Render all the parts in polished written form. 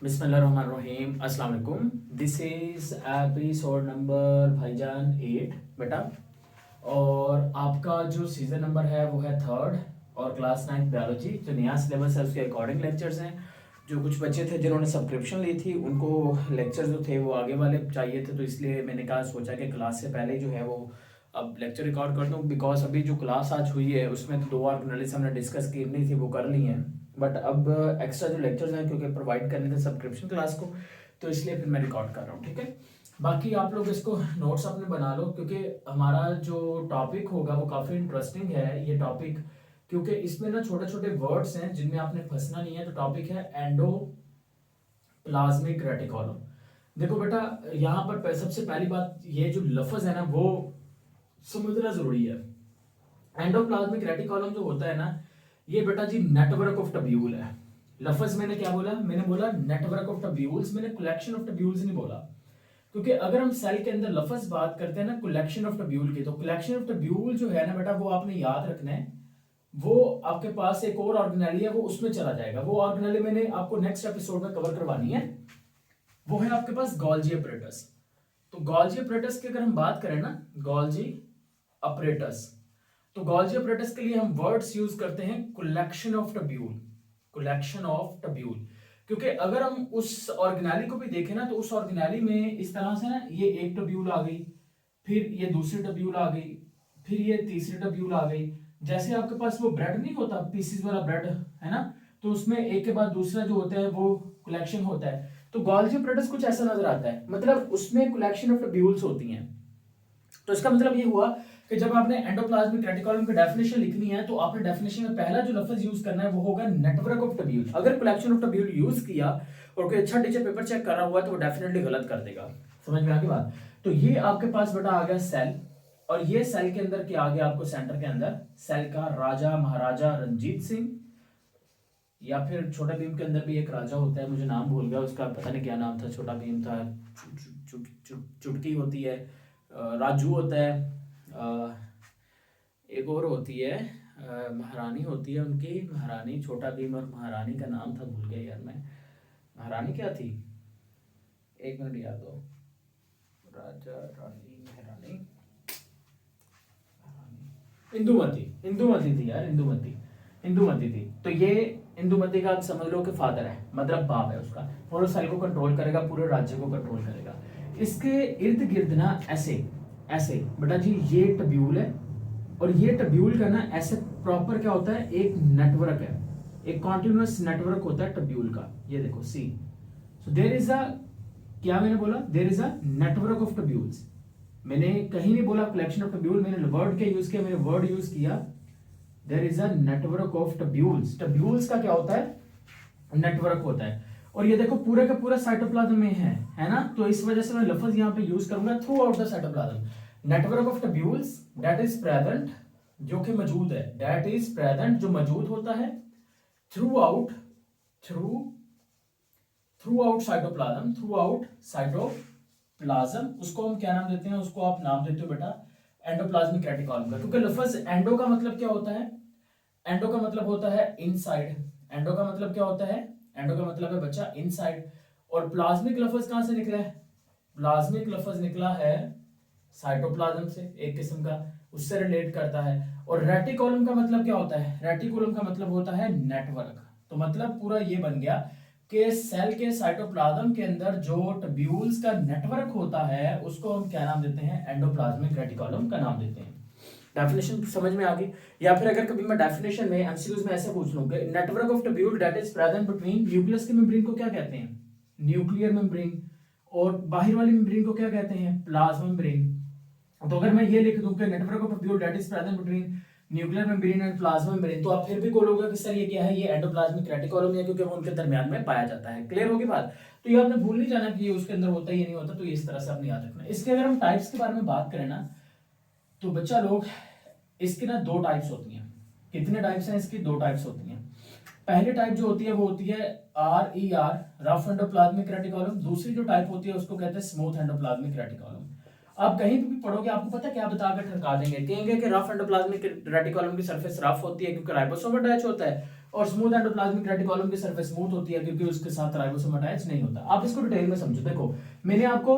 बिस्मिल्लाहिर्रहमानिर्रहीम अस्सलाम वालेकुम। दिस इज़ एपिसोड नंबर भाईजान 8 बेटा। और आपका जो सीज़न नंबर है वो है थर्ड और क्लास 9 बायोलॉजी। जो नया सिलेबस है उसके अकॉर्डिंग लेक्चर्स हैं। जो कुछ बच्चे थे जिन्होंने सब्सक्रिप्शन ली थी उनको लेक्चर जो थे वो आगे वाले चाहिए थे, तो इसलिए मैंने कहा सोचा कि क्लास से पहले जो है वो अब लेक्चर रिकॉर्ड कर दूँ, बिकॉज अभी जो क्लास आज हुई है उसमें तो 2 ऑर्गेनाइज हमने डिस्कस करनी थी, वो कर ली हैं। बट अब एक्स्ट्रा जो लेक्चर्स हैं क्योंकि प्रोवाइड करने थे सब्सक्रिप्शन क्लास को, तो इसलिए फिर मैं रिकॉर्ड कर रहा हूँ। ठीक है, बाकी आप लोग इसको नोट्स अपने बना लो क्योंकि हमारा जो टॉपिक होगा वो काफ़ी इंटरेस्टिंग है ये टॉपिक, क्योंकि इसमें ना छोटे छोटे वर्ड्स हैं जिनमें आपने फंसना नहीं है। तो टॉपिक है एंडोप्लाज्मिक रेटिकुलम। देखो बेटा, यहाँ पर सबसे पहली बात ये जो लफ्ज है ना वो समझना जरूरी है। एंडोप्लाज्मिक रेटिकुलम जो होता है ना, ये बेटा जी नेटवर्क ऑफ टब्यूल है। लफ्ज मैंने क्या बोला? मैंने बोला नेटवर्क ऑफ टब्यूल्स, मैंने कलेक्शन ऑफ टब्यूल्स नहीं बोला। क्योंकि अगर हम सेल के अंदर लफ्ज बात करते हैं ना कलेक्शन ऑफ टब्यूल की, तो कलेक्शन ऑफ टब्यूल जो है ना बेटा वो आपने याद रखना है। वो आपके पास एक और ऑर्गेनेली है, वो उसमें चला जाएगा। वो ऑर्गेनेली मैंने आपको नेक्स्ट एपिसोड में कवर करवानी है। वो है आपके पास गोल्जी अपरेटस। तो गोल्जी अपरेटस की अगर हम बात करें ना, गोल्जी अपरेटस, तो गोल्जी अपरेटस के लिए हम वर्ड्स यूज करते हैं कलेक्शन ऑफ टब्यूल। कलेक्शन ऑफ टब्यूल, क्योंकि अगर हम उस ऑर्गेनाली को भी देखें ना तो उस ऑर्गेनाली में इस तरह से ना ये एक टब्यूल आ गई, फिर ये दूसरी टब्यूल आ गई, फिर ये तीसरी टब्यूल आ गई। जैसे आपके पास वो ब्रेड नहीं होता, पीसीज वाला ब्रेड है ना, तो उसमें एक के बाद दूसरा जो होता है वो कलेक्शन होता है। तो गोल्जी अपरेटस कुछ ऐसा नजर आता है, मतलब उसमें कलेक्शन ऑफ टब्यूल्स होती हैं। तो इसका मतलब ये हुआ कि जब आपने एंडोप्लाज्मिक रेटिकुलम की डेफिनेशन लिखनी है तो आपने डेफिनेशन में पहला जो लफ्ज यूज करना है वो होगा नेटवर्क ऑफ टब्यूल। अगर कलेक्शन ऑफ टब्यूल यूज किया और कोई अच्छा टीचर पेपर चेक कर रहा हुआ तो वो डेफिनेटली गलत कर देगा। समझ में आ गई बात? तो ये आपके पास बेटा आ गया सेल, और ये सेल के अंदर क्या आ गया आपको सेंटर के अंदर सेल का राजा महाराजा रंजीत सिंह, या फिर छोटा भीम के अंदर भी एक राजा होता है, मुझे नाम भूल गया उसका, पता नहीं क्या नाम था, छोटा भीम था, चुटकी होती है, राजू होता है, एक और होती है, महारानी होती है उनकी, महारानी, छोटा भीम और महारानी का नाम था, भूल गया यार मैं। महारानी क्या थी, एक मिनट याद दो। राजा रानी महारानी इंदुमती, इंदुमती थी यार, इंदुमती, इंदुमती थी। तो ये इंदुमती का आप समझ लो कि फादर है, मतलब बाप है उसका, और उस सेल को कंट्रोल करेगा, पूरे राज्य को कंट्रोल करेगा। इसके इर्द गिर्द ना ऐसे ऐसे बेटा जी ये टब्यूल है, और ये टब्यूल का ना ऐसे प्रॉपर क्या होता है, एक नेटवर्क है, एक कॉन्टिन्यूअस नेटवर्क होता है टब्यूल का। ये देखो सी, सो देयर इज अ, क्या मैंने बोला, there is a network of tubules. मैंने कहीं नहीं बोला कलेक्शन ऑफ टब्यूल, मैंने वर्ड क्या यूज किया, मैंने वर्ड यूज किया there is a network of tubules. Tubules का क्या होता है, नेटवर्क होता है। और ये देखो पूरे का पूरा साइटोप्लाज्म में है ना, तो इस वजह से मैं लफ्ज यहां पे यूज करूंगा throughout the cytoplasm. Network of tubules that is present, जो कि मौजूद है, दैट इज प्रेजेंट जो मौजूद होता है through out, through out cytoplasm, through out cytoplasm. उसको हम क्या नाम देते हैं, उसको आप नाम देते हो बेटा एंडोप्लाज्मिक रेटिकुलम का, क्योंकि लफ्ज एंडो का मतलब क्या होता है, एंडो का मतलब होता है इनसाइड। एंडो का मतलब क्या होता है, एंडो का मतलब है बच्चा इनसाइड। और प्लाज्मिक लफ्ज कहां से निकला है, प्लाज्मिक लफ्ज निकला है साइटोप्लाज्म से, एक किस्म का उससे रिलेट करता है। और रेटिकुलम का मतलब क्या होता है, रेटिकुलम का मतलब होता है नेटवर्क। तो मतलब पूरा ये बन गया कि सेल के साइटोप्लाज्म के अंदर जो टब्यूल्स का नेटवर्क होता है उसको हम क्या नाम देते हैं, एंडोप्लाज्मिक रेटिकुलम का नाम देते हैं। डेफिनेशन समझ में आ गई? या फिर अगर कभी मैं डेफिनेशन में एमसीक्यूज में ऐसे पूछ लूं कि network of tubule that is present between nucleus के मेम्ब्रेन को क्या कहते हैं, न्यूक्लियर मेम्ब्रेन, और बाहर वाली मेम्ब्रेन को क्या कहते हैं, प्लाज्मा मेम्ब्रेन। तो अगर मैं ये लिख दूं कि network of tubule that is present between nuclear membrane and plasma membrane, तो आप फिर भी बोलोगे कि सर ये क्या है, ये एंडोप्लाज्मिक रेटिकुलम है, क्योंकि वो उनके दरमियान में पाया जाता है। क्लियर होगी बात? तो ये आपने भूल नहीं जाना कि ये उसके अंदर होता ही नहीं होता, तो ये इस तरह से आपने याद रखना। इसके अगर हम टाइप्स के बारे में बात करें ना, तो बच्चा लोग इसकी ना 2 टाइप्स होती हैं। कितने टाइप्स हैं इसकी, 2 टाइप्स होती हैं। पहली टाइप जो होती है वो होती है RER, रफ एंडोप्लाज्मिक रेटिकुलम। दूसरी जो टाइप होती है उसको कहते हैं स्मूथ एंडोप्लाज्मिक रेटिकुलम। आप कहीं भी पढ़ोगे आपको पता क्या बताकर ठरका देंगे, कहेंगे कि रफ एंडोप्लाज्मिक रेटिकुलम की सरफेस रफ होती है क्योंकि राइबोसोम अटैच होता है, और स्मूथ एंडोप्लाज्मिक रेटिकुलम की सरफेस स्मूथ होती है क्योंकि उसके साथ राइबोसोम अटैच नहीं होता। आप इसको डिटेल में समझो। देखो मैंने आपको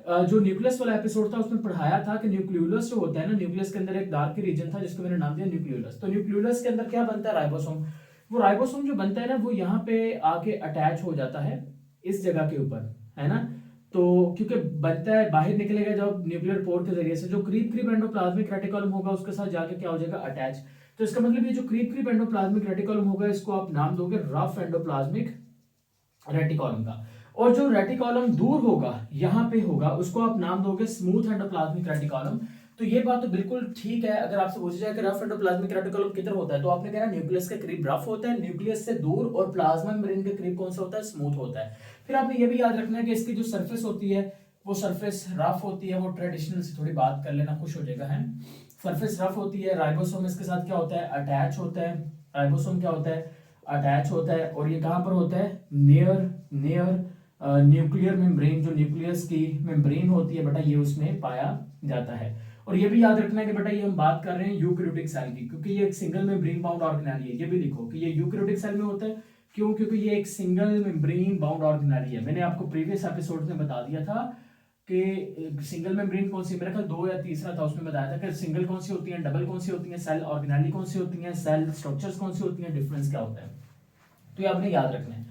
जो न्यूक्लियस वाला एपिसोड था उसमें पढ़ाया था कि न्यूक्लियोलस जो होता है ना, न्यूक्लियस के अंदर एक डार्क रीजन था जिसको मैंने नाम दिया न्यूक्लियोलस। तो न्यूक्लियोलस के अंदर क्या बनता है, राइबोसोम। वो राइबोसोम जो बनता है ना वो यहाँ पे आके अटैच हो जाता है इस जगह के ऊपर, है ना। तो क्योंकि बनता है बाहर निकलेगा जब न्यूक्लियर पोर के जरिए से, जो क्रीप क्रीप एंडोप्लाज्मिक रेटिकुलम होगा उसके साथ जाके क्या हो जाएगा, अटैच। तो इसका मतलब ये जो क्रीप क्रीप एंडोप्लाज्मिक रेटिकुलम होगा इसको आप नाम दोगे रफ एंडोप्लाज्मिक रेटिकुलम का। और जो रेटिकुलम दूर होगा यहाँ पे होगा उसको आप नाम दोगे स्मूथ एंडोप्लाज्मिक रेटिकुलम। तो ये बात तो बिल्कुल ठीक है। अगर आपसे पूछा जाए कि रफ एंडोप्लाज्मिक रेटिकुलम किधर होता है तो आपने कहना न्यूक्लियस के करीब रफ होता है, न्यूक्लियस से दूर और प्लाज्मा मेम्ब्रेन के करीब कौन सा होता है, स्मूथ होता है। फिर आपने ये भी याद रखना है कि इसकी जो सरफेस होती है वो सरफेस रफ होती है। वो ट्रेडिशनल से थोड़ी बात कर लेना, खुश हो जाएगा, है। सरफेस रफ होती है। राइबोसोम इसके साथ क्या होता है, अटैच होता है। राइबोसोम क्या होता है, अटैच होता है। और ये कहां पर होता है, नियर नियर न्यूक्लियर मेम्ब्रेन, जो न्यूक्लियस की मेम्ब्रेन होती है बेटा ये उसमें पाया जाता है। और ये भी याद रखना है कि बेटा ये हम बात कर रहे हैं यूकैरियोटिक सेल की, क्योंकि ये एक सिंगल मेम्ब्रेन बाउंड ऑर्गेनेली है। ये भी लिखो कि ये यूकैरियोटिक सेल में होता है। क्यों, क्योंकि ये एक सिंगल मेम्ब्रेन बाउंड ऑर्गेनेली है। मैंने आपको प्रीवियस एपिसोड में बता दिया था कि सिंगल मेम्ब्रेन कौन सी, मेरा ख्याल 2 या तीसरा था, उसमें बताया था कि सिंगल कौन सी होती है, डबल कौन सी होती है, सेल ऑर्गेनेली कौन सी होती है, सेल स्ट्रक्चर्स कौन सी होती है, डिफरेंस क्या होता है। तो ये आपने याद रखना है।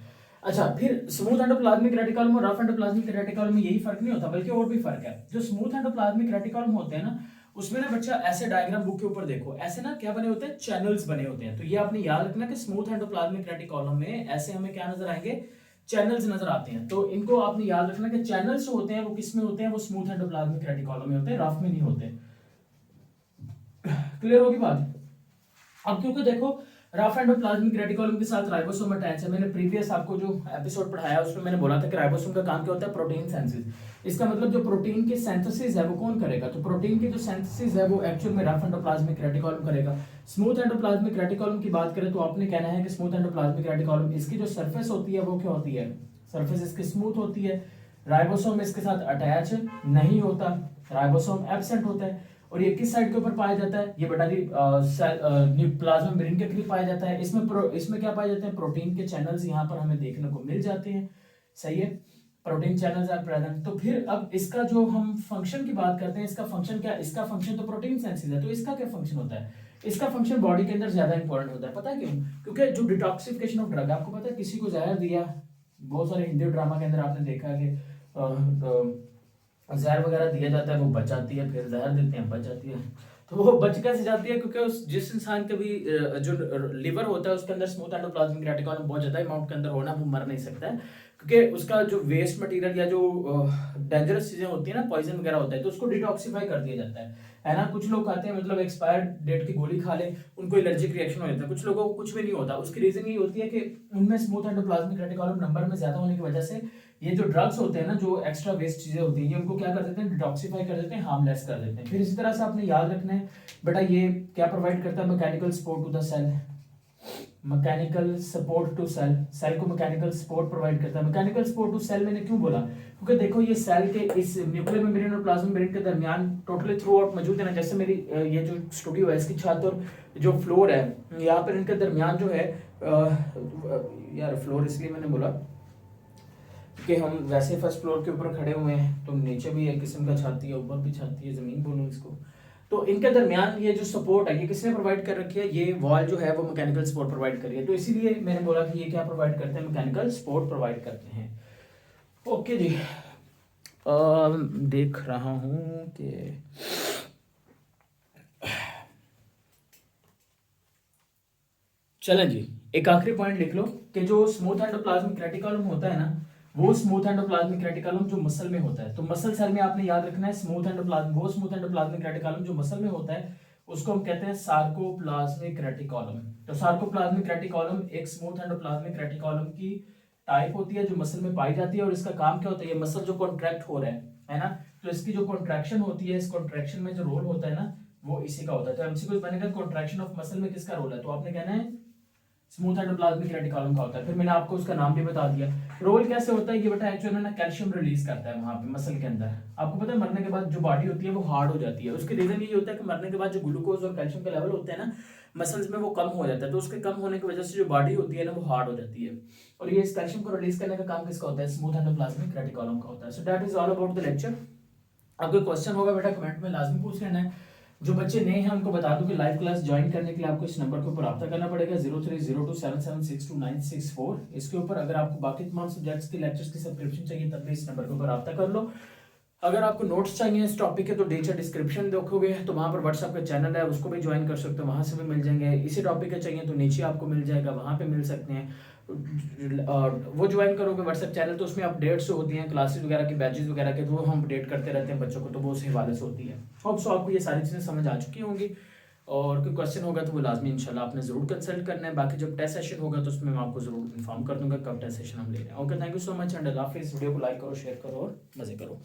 अच्छा, फिर स्मूथ एंडोप्लाज्मिक रेटिकुलम और रफ एंडोप्लाज्मिक रेटिकुलम में यही फर्क नहीं होता बल्कि और भी फर्क है। जो स्मूथ एंडोप्लाज्मिक रेटिकुलम होते हैं ना उसमें ना बच्चा ऐसे डायग्राम बुक के ऊपर देखो, ऐसे ना क्या बने होते हैं, चैनल्स बने होते हैं। तो ये आपने याद रखना कि स्मूथ एंडोप्लाज्मिक रेटिकुलम में ऐसे हमें क्या नजर आएंगे, चैनल्स नजर आते हैं। तो इनको आपने याद रखना कि चैनल्स जो होते हैं वो किस में होते हैं, वो स्मूथ एंडोप्लाज्मिक रेटिकुलम में होते हैं, रफ में नहीं होते। क्लियर होगी बात। अब क्योंकि देखो रफ एंडोप्लाज्मिक रेटिकुलम के साथ राइबोसोम अटैच है। मैंने प्रीवियस आपको जो एपिसोड पढ़ाया उसमें मैंने बोला था कि राइबोसोम का काम क्या होता है, प्रोटीन सिंथेसिस। इसका मतलब जो प्रोटीन की सिंथेसिस है वो कौन करेगा, तो प्रोटीन की जो सिंथेसिस है वो एक्चुअल में रफ एंडोप्लाज्मिक रेटिकुलम करेगा। स्मूथ एंडोप्लाज्मिक रेटिकुलम की बात करें तो आपने कहना है कि स्मूथ एंडोप्लाज्मिक रेटिकुलम इसकी जो सरफेस होती है वो क्या होती है, सरफेस इसकी स्मूथ होती है। राइबोसोम इसके साथ अटैच नहीं होता, राइबोसोम एब्सेंट होता है। और ये किस साइड के ऊपर पाया जाता है, ये बेटा जी प्लाज्मा मेम्ब्रेन के करीब पाया जाता है। इसमें क्या पाए जाते हैं, प्रोटीन के चैनल्स यहाँ पर हमें देखने को मिल जाते हैं। सही है, प्रोटीन चैनल्स आर प्रेजेंट। तो फिर अब इसका जो हम फंक्शन की बात करते हैं, इसका फंक्शन क्या, इसका फंक्शन तो प्रोटीन सेंसिस है। तो इसका क्या फंक्शन होता है, इसका फंक्शन बॉडी के अंदर ज्यादा इंपॉर्टेंट होता है। पता है क्यों, क्योंकि जो डिटॉक्सिफिकेशन ऑफ ड्रग, आपको पता है किसी को जहर दिया, बहुत सारे हिंदी ड्रामा के अंदर आपने देखा है कि जहर वगैरह दिया जाता है, वो बच जाती है, फिर जहर देते हैं बच जाती है। तो वो बच कैसे जाती है, क्योंकि उस जिस इंसान के भी जो लिवर होता है उसके अंदर स्मूथ एंडोप्लाज्मिक रेटिकुलम बहुत ज्यादा अमाउंट के अंदर होना, वो मर नहीं सकता है क्योंकि उसका जो वेस्ट मटेरियल या जो डेंजरस चीजें होती है ना, पॉइजन वगैरह होता है, तो उसको डिटॉक्सिफाई कर दिया जाता है ना। कुछ लोग खाते हैं मतलब एक्सपायर्ड डेट की गोली खा ले, उनको एलर्जिक रिएक्शन हो जाता है, कुछ लोगों को कुछ भी नहीं होता। उसकी रीजन ये होती है कि उनमें स्मूथ एंडोप्लाज्मिक रेटिकुलम नंबर में ज्यादा होने की वजह से ये जो ड्रग्स होते हैं ना, जो एक्स्ट्रा वेस्ट चीजें होती हैं, ये उनको क्या कर देते हैं, डिटॉक्सिफाई कर देते हैं, हार्मलेस कर देते हैं। फिर इसी तरह से आपने याद रखना है बेटा ये क्या प्रोवाइड करता है, mechanical support to the cell. Mechanical support to cell, cell को मैकेनिकल सपोर्ट प्रोवाइड करता है। मैकेनिकल सपोर्ट टू सेल मैंने क्यों बोला, क्योंकि देखो ये सेल के इस न्यूक्लियर मेम्ब्रेन और प्लाज्मा मेम्ब्रेन के दरमियान टोटली थ्रू आउट मौजूद है ना। जैसे मेरी ये जो स्टूडियो है इसकी छत और जो फ्लोर है यहाँ पर इनके दरमियान जो है यार फ्लोर इसलिए मैंने बोला कि हम वैसे फर्स्ट फ्लोर के ऊपर खड़े हुए हैं, तो नीचे भी एक किस्म का छाती है, ऊपर भी छाती है, जमीन बोलूं इसको। तो इनके दरमियान ये जो सपोर्ट है ये किसने प्रोवाइड कर रखी है, ये वॉल जो है वो मैकेनिकल सपोर्ट प्रोवाइड कर रही है। तो इसीलिए मैंने बोला कि ये क्या प्रोवाइड करते हैं, मैकेनिकल सपोर्ट प्रोवाइड करते हैं। ओके जी, देख रहा हूं कि चलें जी, एक आखिरी पॉइंट लिख लो कि जो स्मूथ एंडोप्लाज्मिक रेटिकुलम होता है ना, वो स्मूथ एंडोप्लाज्मिक रेटिकुलम जो मसल में होता है, तो मसल सेल में आपने याद रखना है स्मूथ एंडोप्लाज्म, वो स्मूथ एंडोप्लाज्मिक रेटिकुलम जो मसल में होता है उसको हम कहते हैं सार्कोप्लाज्मिक रेटिकुलम। तो सार्कोप्लाज्मिक रेटिकुलम एक स्मूथ एंडोप्लाज्मिक रेटिकुलम की टाइप होती है जो मसल में पाई जाती है। और इसका काम क्या होता है, ये मसल जो कॉन्ट्रैक्ट हो रहा है ना, तो इसकी जो कॉन्ट्रैक्शन होती है, इस कॉन्ट्रैक्शन में जो रोल होता है ना वो इसी का होता है। तो एमसीक्यू बनेगा कॉन्ट्रैक्शन ऑफ मसल में किसका रोल है, तो आपने कहना है स्मूथ एंडोप्लाज्मिक रेटिकुलम का होता है। फिर मैंने आपको उसका नाम भी बता दिया। रोल कैसे होता है ये बेटा, एक्चुअली ना कैल्शियम रिलीज करता है वहां पे मसल के अंदर। आपको पता है मरने के बाद जो बॉडी होती है वो हार्ड हो जाती है, उसके रीजन ये होता है कि मरने के बाद जो ग्लूकोज और कैल्शियम के लेवल होते हैं ना मसल्स में वो कम हो जाता है, तो उसके कम होने की वजह से जो बॉडी होती है ना वो हार्ड हो जाती है। और ये इस कैल्शियम को रिलीज करने का काम किसका होता है, स्मूथ एंडोप्लाज्मिक रेटिकुलम का होता है। So that is all about the lecture. अब कोई क्वेश्चन होगा बेटा कमेंट में लाजमी पूछ लेना है। जो बच्चे नए हैं उनको बता दूं कि लाइव क्लास ज्वाइन करने के लिए आपको इस नंबर के ऊपर रब्ता करना पड़ेगा 0302776296 इसके ऊपर। अगर आपको बाकी तमाम सब्जेक्ट्स के लेक्चर्स की सब्सक्रिप्शन चाहिए तब भी इस नंबर के ऊपर रब्ता कर लो। अगर आपको नोट्स चाहिए इस टॉपिक के तो नीचे डिस्क्रिप्शन देखोगे तो वहाँ पर व्हाट्सएप का चैनल है, उसको भी ज्वाइन कर सकते हो, वहाँ से भी मिल जाएंगे। इसी टॉपिक के चाहिए तो नीचे आपको मिल जाएगा, वहाँ पे मिल सकते हैं। वो ज्वाइन करोगे व्हाट्सएप चैनल तो उसमें अपडेट्स होती हैं क्लासेस वगैरह की, बैचेस वगैरह के, तो वो हम अपडेट करते रहते हैं बच्चों को, तो वो उसी हवाले से होती है। होप सो आपको ये सारी चीज़ें समझ आ चुकी होंगी। और कोई क्वेश्चन होगा तो वो लाजमी इंशाल्लाह आपने ज़रूर कंसल्ट करना है। बाकी जब टेस्ट सेशन होगा तो उसमें मैं आपको ज़रूर इन्फॉर्म कर दूंगा कब टेस्ट सेशन हम ले रहे हैं। Okay, thank you so much and अल्लाह हाफिज़। वीडियो को लाइक करो, शेयर करो और मज़े करो।